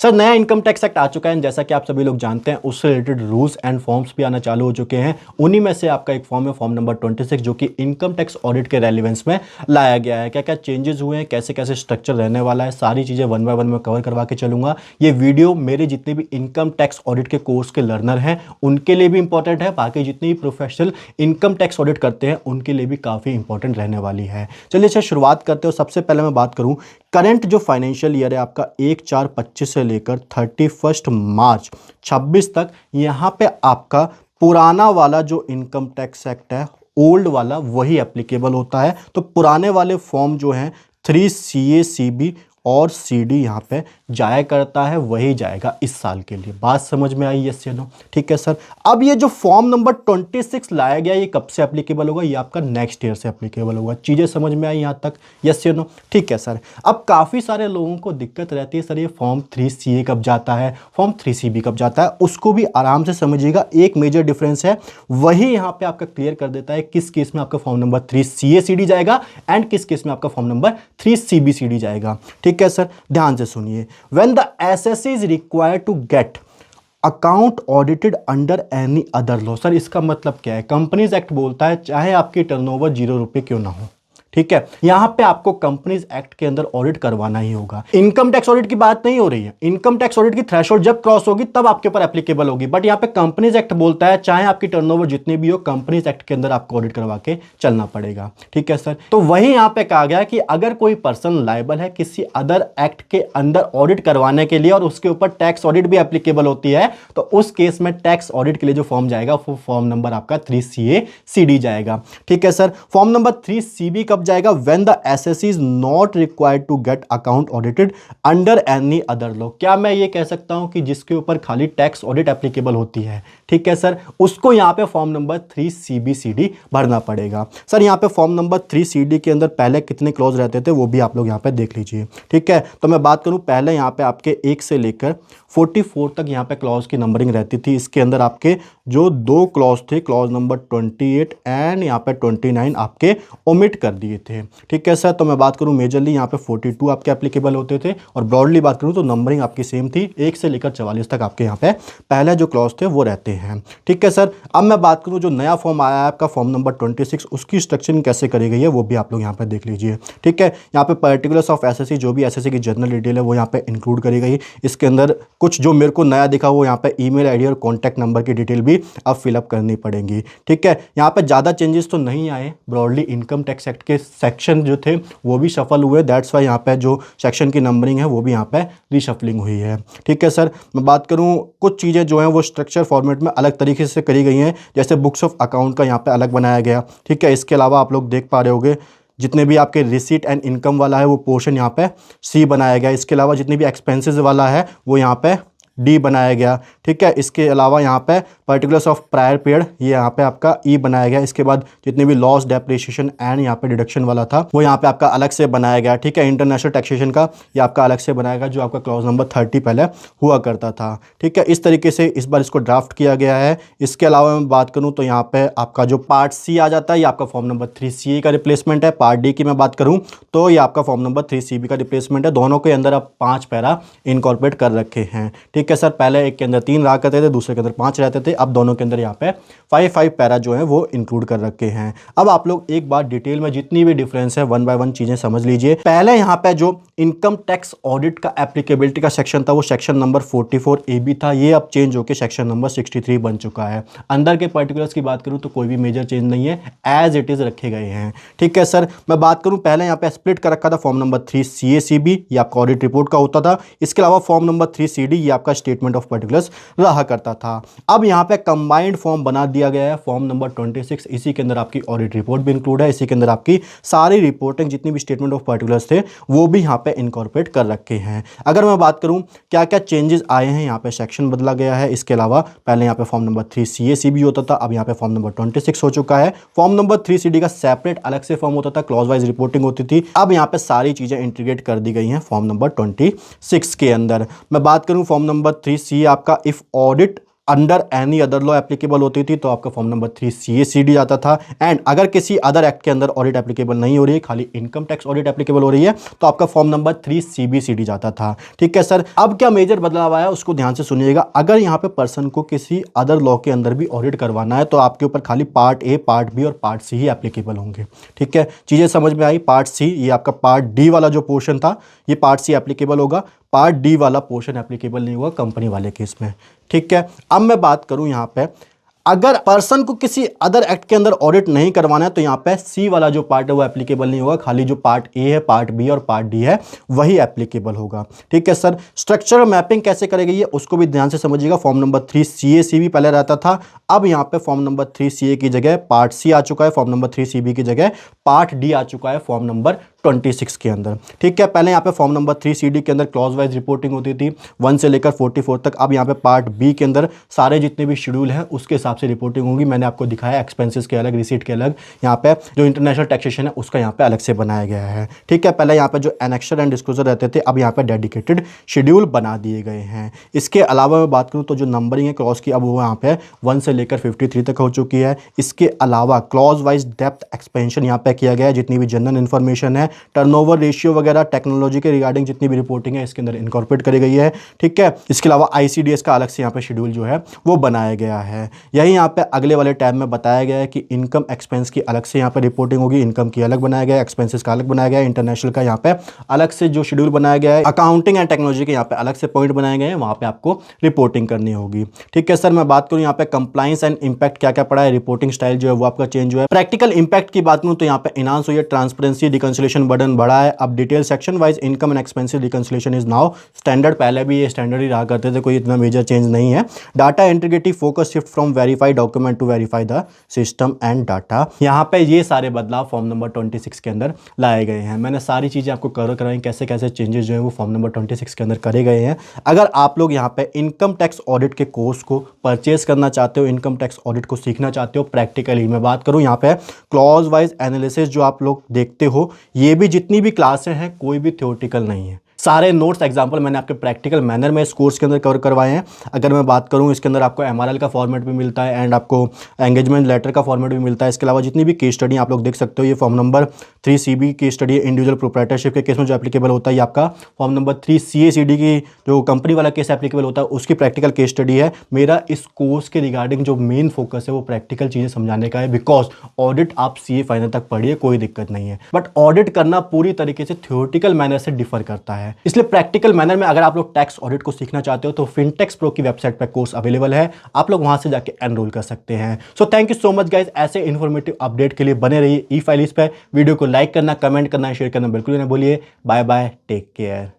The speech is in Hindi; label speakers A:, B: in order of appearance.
A: सर नया इनकम टैक्स एक्ट आ चुका है, जैसा कि आप सभी लोग जानते हैं उससे रिलेटेड रूल्स एंड फॉर्म्स भी आना चालू हो चुके हैं। उन्हीं में से आपका एक फॉर्म है फॉर्म नंबर 26 जो कि इनकम टैक्स ऑडिट के रेलिवेंस में लाया गया है। क्या क्या चेंजेस हुए हैं, कैसे कैसे स्ट्रक्चर रहने वाला है, सारी चीज़ें वन बाय वन में कवर करवा के चलूंगा। ये वीडियो मेरे जितने भी इनकम टैक्स ऑडिट के कोर्स के लर्नर हैं उनके लिए भी इंपॉर्टेंट है, बाकी जितने भी प्रोफेशनल इनकम टैक्स ऑडिट करते हैं उनके लिए भी काफ़ी इंपॉर्टेंट रहने वाली है। चलिए इसे शुरुआत करते हो। सबसे पहले मैं बात करूँ करंट जो फाइनेंशियल ईयर है आपका 1/4/25 से लेकर 31 मार्च 26 तक, यहाँ पे आपका पुराना वाला जो इनकम टैक्स एक्ट है ओल्ड वाला वही एप्लीकेबल होता है। तो पुराने वाले फॉर्म जो हैं 3CA CB और CD यहाँ पे जाया करता है, वही जाएगा इस साल के लिए। बात समझ में आई? यस या नो? ठीक है सर। अब ये जो फॉर्म नंबर 26 लाया गया ये कब से एप्लीकेबल होगा? ये आपका नेक्स्ट ईयर से एप्लीकेबल होगा। चीज़ें समझ में आई यहाँ तक? यस या नो? ठीक है सर। अब काफ़ी सारे लोगों को दिक्कत रहती है सर ये फॉर्म 3CA कब जाता है, फॉर्म 3CB कब जाता है। उसको भी आराम से समझिएगा, एक मेजर डिफरेंस है वही यहाँ पे आपका क्लियर कर देता है किस केस में आपका फॉर्म नंबर 3CA CD जाएगा एंड किस केस में आपका फॉर्म नंबर 3CB CD जाएगा। ठीक है सर, ध्यान से सुनिए। When the SSC is required to get account audited under any other law. Sir इसका मतलब क्या है? कंपनीज एक्ट बोलता है चाहे आपकी टर्नओवर 0 रुपए क्यों ना हो, ठीक है, यहां पे आपको कंपनीज एक्ट के अंदर ऑडिट करवाना ही होगा। इनकम टैक्स ऑडिट की बात नहीं हो रही है। इनकम टैक्स ऑडिट की थ्रेशोल्ड जब क्रॉस होगी तब आपके ऊपर एप्लीकेबल होगी, बट यहां पे कंपनीज एक्ट बोलता है चाहे आपकी टर्नओवर जितनी भी हो कंपनीज एक्ट के अंदर आपको ऑडिट करवा के चलना पड़ेगा। ठीक है सर। तो वही यहां पे कहा गया कि अगर कोई पर्सन लायबल है किसी अदर एक्ट के अंदर ऑडिट करवाने के लिए और उसके ऊपर टैक्स ऑडिट भी एप्लीकेबल होती है, तो उस केस में टैक्स ऑडिट के लिए जो फॉर्म जाएगा वो फॉर्म नंबर आपका 3CA CD जाएगा। ठीक है सर। फॉर्म नंबर 3CB कब जाएगा? When the SSC is not required to get account audited under any other law। क्या मैं ये कह सकता हूं कि जिसके ऊपर खाली टैक्स ऑडिट एप्लीकेबल होती है, ठीक है सर, उसको यहां पे फॉर्म नंबर 3CB CD भरना पड़ेगा। सर यहां पे फॉर्म नंबर 3CD के अंदर पहले कितने क्लॉज रहते थे वो भी आप लोग यहां पे देख लीजिए। ठीक है, तो मैं बात करूं पहले यहां पे आपके 1 से लेकर 44 तक यहां पे क्लॉज की नंबरिंग रहती थी। इसके अंदर आपके जो 2 क्लॉज थे, क्लॉज नंबर 28 एंड यहाँ पे 29 आपके ओमिट कर दिए थे। ठीक है सर। तो मैं बात करूं मेजरली यहाँ पे 42 आपके एप्लीकेबल होते थे और ब्रॉडली बात करूं तो नंबरिंग आपकी सेम थी। 1 से लेकर 44 तक आपके यहाँ पे पहले जो क्लॉज थे वो रहते हैं। ठीक है सर। अब मैं बात करूं जो नया फॉर्म आया है आपका फॉर्म नंबर 26, उसकी स्ट्रक्चरिंग कैसे करी गई है वो भी आप लोग यहाँ पे देख लीजिए। ठीक है, यहाँ पे पर्टिकुलर्स ऑफ एसएससी जो भी एसएससी की जनरल डिटेल है वो यहाँ पे इंक्लूड करी गई। इसके अंदर कुछ जो मेरे को नया दिखा वो यहाँ पे ईमेल आईडी और कॉन्टैक्ट नंबर की डिटेल भी अब फिलअप करनी पड़ेंगी। ठीक है, यहाँ पे ज़्यादा चेंजेस तो नहीं आए। ब्रॉडली इनकम टैक्स एक्ट के सेक्शन जो थे वो भी शफल हुए, दैट्स वाई यहाँ पे जो सेक्शन की नंबरिंग है वो भी यहाँ पे रीशफलिंग हुई है। ठीक है सर। मैं बात करूँ कुछ चीज़ें जो हैं वो स्ट्रक्चर फॉर्मेट में अलग तरीके से करी गई हैं, जैसे बुक्स ऑफ अकाउंट का यहाँ पे अलग बनाया गया। ठीक है, इसके अलावा आप लोग देख पा रहे होंगे जितने भी आपके रिसीट एंड इनकम वाला है वो पोर्शन यहाँ पे C बनाया गया। इसके अलावा जितने भी एक्सपेंसेस वाला है वो यहाँ पे D बनाया गया। ठीक है, इसके अलावा यहाँ पे पर्टिकुलर्स ऑफ प्रायर पीरियड ये यहाँ पे आपका E बनाया गया। इसके बाद जितने भी लॉस डेप्रिसिएशन एंड यहाँ पे डिडक्शन वाला था वो यहाँ पे आपका अलग से बनाया गया। ठीक है, इंटरनेशनल टैक्सेशन का ये आपका अलग से बनाया गया जो आपका क्लॉज नंबर 30 पहले हुआ करता था। ठीक है, इस तरीके से इस बार इसको ड्राफ्ट किया गया है। इसके अलावा मैं बात करूँ तो यहाँ पे आपका जो पार्ट C आ जाता है ये आपका फॉर्म नंबर 3CA का रिप्लेसमेंट है। पार्ट D की मैं बात करूँ तो ये आपका फॉर्म नंबर 3CB का रिप्लेसमेंट है। दोनों के अंदर आप 5 पैरा इनकॉर्पोरेट कर रखे हैं। ठीक है सर। पहले एक के अंदर 3 रहा करते थे, दूसरे के अंदर 5 रहते थे, अब दोनों के अंदर यहाँ पे 5 पैरा जो है वो इंक्लूड कर रखे हैं। अब आप लोग एक बार डिटेल में जितनी भी डिफरेंस है वन बाय वन चीजें समझ लीजिए। पहले यहाँ पे जो इनकम टैक्स ऑडिट का एप्लीकेबिलिटी का सेक्शन था वो सेक्शन नंबर 44AB था। ये अब चेंज होकर सेक्शन नंबर 63 बन चुका है। अंदर के पर्टिकुलर्स की बात करूँ तो कोई भी मेजर चेंज नहीं है, एज इट इज रखे गए हैं। ठीक है सर। मैं बात करूँ पहले यहाँ पे स्प्लिट कर रखा था फॉर्म नंबर 3CA CB ये आपका ऑडिट रिपोर्ट का होता था। इसके अलावा फॉर्म नंबर 3CD ये आपका स्टेटमेंट ऑफ पर्टिकुलर्स रहा करता था। अब यहाँ पे कंबाइंड फॉर्म बना दिया गया है फॉर्म नंबर 26। इसी के अंदर आपकी ऑडिट रिपोर्ट भी इंक्लूड है। इसी के अंदर आपकी सारी रिपोर्टिंग जितनी भी स्टेटमेंट ऑफ पर्टिकुलर्स थे वो भी यहाँ पे इनकॉर्पोरेट कर रखे हैं। अगर मैं बात करूँ क्या क्या चेंजेस आए हैं, यहाँ पे सेक्शन बदला गया है। इसके अलावा पहले यहाँ पे फॉर्म नंबर 3CA CB होता था, अब यहाँ पे फॉर्म नंबर 26 हो चुका है। फॉर्म नंबर 3CD का सेपरेट अलग से फॉर्म होता था, क्लॉज वाइज रिपोर्टिंग होती थी। अब यहाँ पे सारी चीजें इंटीग्रेट कर दी गई हैं फॉर्म नंबर 26 के अंदर। मैं बात करूँ फॉर्म नंबर 3C आपका if audit under any other law applicable होती थी तो आपका फॉर्म नंबर 3 CA/CD जाता था। एंड अगर किसी अदर एक्ट के अंदर ऑडिट एप्लीकेबल नहीं हो रही है, खाली इनकम टैक्स ऑडिट एप्लीकेबल हो रही है, तो आपका फॉर्म नंबर 3 CB/CD जाता था। ठीक है सर, अब क्या मेजर बदलाव आया उसको ध्यान से सुनिएगा। अगर यहाँ पे पर्सन को किसी अदर लॉ के अंदर भी ऑडिट करवाना है तो आपके ऊपर खाली पार्ट ए, पार्ट बी और पार्ट सी ही एप्लीकेबल होंगे। ठीक है, चीजें समझ में आई। पार्ट सी, ये आपका पार्ट डी वाला जो पोर्शन था, ये पार्ट सी एप्लीकेबल होगा, पार्ट डी वाला पोर्शन एप्लीकेबल नहीं होगा कंपनी वाले केस में। ठीक है, अब मैं बात करूं यहां पे, अगर पर्सन को किसी अदर एक्ट के अंदर ऑडिट नहीं करवाना है तो यहां पे सी वाला जो पार्ट है वो एप्लीकेबल नहीं होगा, खाली जो पार्ट ए है, पार्ट बी और पार्ट डी है वही एप्लीकेबल होगा। ठीक है सर, स्ट्रक्चर मैपिंग कैसे करेगी ये उसको भी ध्यान से समझिएगा। फॉर्म नंबर 3 CA/CB पहले रहता था, अब यहां पे फॉर्म नंबर 3 CA की जगह पार्ट सी आ चुका है, फॉर्म नंबर 3 CB की जगह पार्ट डी आ चुका है फॉर्म नंबर 26 के अंदर। ठीक है, पहले यहाँ पे फॉर्म नंबर 3 CD के अंदर क्लॉज वाइज रिपोर्टिंग होती थी 1 से लेकर 44 तक। अब यहाँ पे पार्ट बी के अंदर सारे जितने भी शेड्यूल हैं उसके हिसाब से रिपोर्टिंग होगी। मैंने आपको दिखाया एक्सपेंसेस के अलग, रिसीट के अलग, यहाँ पे जो इंटरनेशनल टैक्सेशन है उसका यहाँ पे अलग से बनाया गया है। ठीक है, पहले यहाँ पे जो एनेक्शर एंड डिस्क्लोजर रहते थे, अब यहाँ पे डेडिकेटेड शेड्यूल बना दिए गए हैं। इसके अलावा मैं बात करूँ तो जो नंबरिंग है क्लॉज की, अब वो यहाँ पे 1 से लेकर 53 तक हो चुकी है। इसके अलावा क्लॉज वाइज डेप्थ एक्सपेंशन यहाँ पे किया गया है, जितनी भी जनरल इन्फॉर्मेशन है, टर्नओवर रेशियो वगैरह, टेक्नोलॉजी के रिगार्डिंग जितनी भी रिपोर्टिंग है इसके अंदर इनकॉर्पोरेट करी गई है। ठीक है, इसके अलावा ICDS का अलग से यहाँ पे शेड्यूल जो है वो बनाया गया है। यही यहाँ पे अगले वाले टैब में बताया गया है कि इनकम एक्सपेंस की अलग से यहाँ पे रिपोर्टिंग होगी, इनकम की अलग बनाया गया है, एक्सपेंसेस का अलग बनाया गया है, इंटरनेशनल का यहाँ पे अलग से जो शेड्यूल बनाया गया है, अकाउंटिंग एंड टेक्नोलॉजी के यहाँ पे अलग से पॉइंट बनाए गए हैं, वहाँ पे आपको रिपोर्टिंग करनी होगी। ठीक है सर, मैं बात करूँ यहाँ पे कंप्लाइंस एंड इंपैक्ट क्या क्या पड़ा है, रिपोर्टिंग स्टाइल जो है वो आपका चेंज हुआ है। प्रैक्टिकल इंपैक्ट की बात करूँ तो यहाँ पे इनहांस हुई है, ट्रांसपेरेंसी, रिकंसिलिएशन बर्डन बढ़ा है। अब detail section wise income and expenses reconciliation is now standard, पहले भी ये स्टैंडर्ड ही रहा करते थे, कोई इतना मेजर चेंज नहीं है। Data integrity focus shift from verified document to verify the system and data. यहाँ पे ये सारे बदलाव फॉर्म नंबर 26 के अंदर लाए गए हैं। मैंने सारी चीज़ें आपको कवर कराई, कैसे कैसे चेंजेस जो है वो फॉर्म नंबर 26 के अंदर करे गए हैं। अगर आप लोग यहाँ पे इनकम टैक्स ऑडिट के कोर्स को परचेज करना चाहते हो, इनकम टैक्स ऑडिट को सीखना चाहते हो प्रैक्टिकली, मैं बात करूँ यहाँ पे क्लॉज वाइज एनालिसिस जो आप लोग देखते हो, ये भी जितनी भी क्लासें हैं कोई भी थ्योरेटिकल नहीं है, सारे नोट्स एग्जाम्पल मैंने आपके प्रैक्टिकल मैनर में इस कोर्स के अंदर कवर करवाए हैं। अगर मैं बात करूं इसके अंदर आपको MRL का फॉर्मेट भी मिलता है एंड आपको एंगेजमेंट लेटर का फॉर्मेट भी मिलता है। इसके अलावा जितनी भी केस स्टडी आप लोग देख सकते हो, ये form number 3 CB case study individual proprietorship के केस में जो एप्लीकेबल होता है, ये आपका फॉर्म नंबर 3 CA/CD की जो कंपनी वाला केस एप्लीकेबल होता है उसकी प्रैक्टिकल केस स्टडी है। मेरा इस कोर्स के रिगार्डिंग जो मेन फोकस है वो प्रैक्टिकल चीज़ें समझाने का है, बिकॉज ऑडिट आप CA फाइनल तक पढ़िए कोई दिक्कत नहीं है, बट ऑडिट करना पूरी तरीके से थ्योरेटिकल मैनर से डिफर करता है। इसलिए प्रैक्टिकल मैनर में अगर आप लोग टैक्स ऑडिट को सीखना चाहते हो तो फिनटेक्स प्रो की वेबसाइट पर कोर्स अवेलेबल है, आप लोग वहां से जाके एनरोल कर सकते हैं। So thank you so much guys, ऐसे इन्फॉर्मेटिव अपडेट के लिए बने रहिए ई फाइलिस पे। वीडियो को लाइक करना, कमेंट करना, शेयर करना बिल्कुल ना भूलिए। Bye bye, take care.